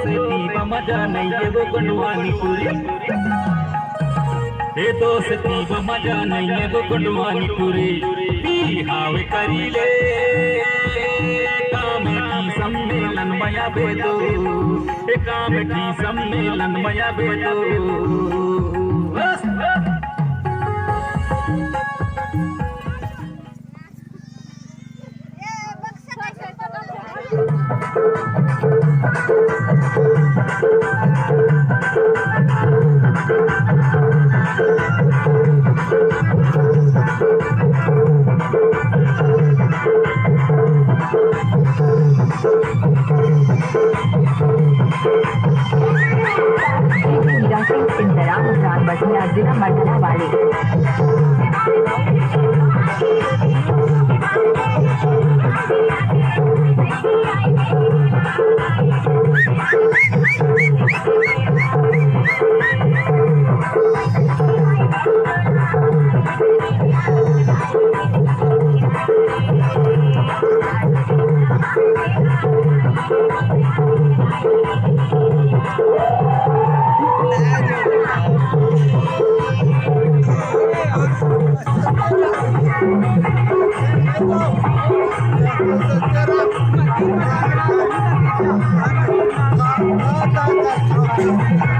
दोस्ती का मजा नहीं है वो गुंडवानी पूरी, ये दोस्ती का मजा नहीं है वो गुंडवानी पूरी। हावे करी ले काम की सम्मेलन मया बेदो, काम की सम्मेलन मया बेदो। जिला मर्दना वाले Thank you.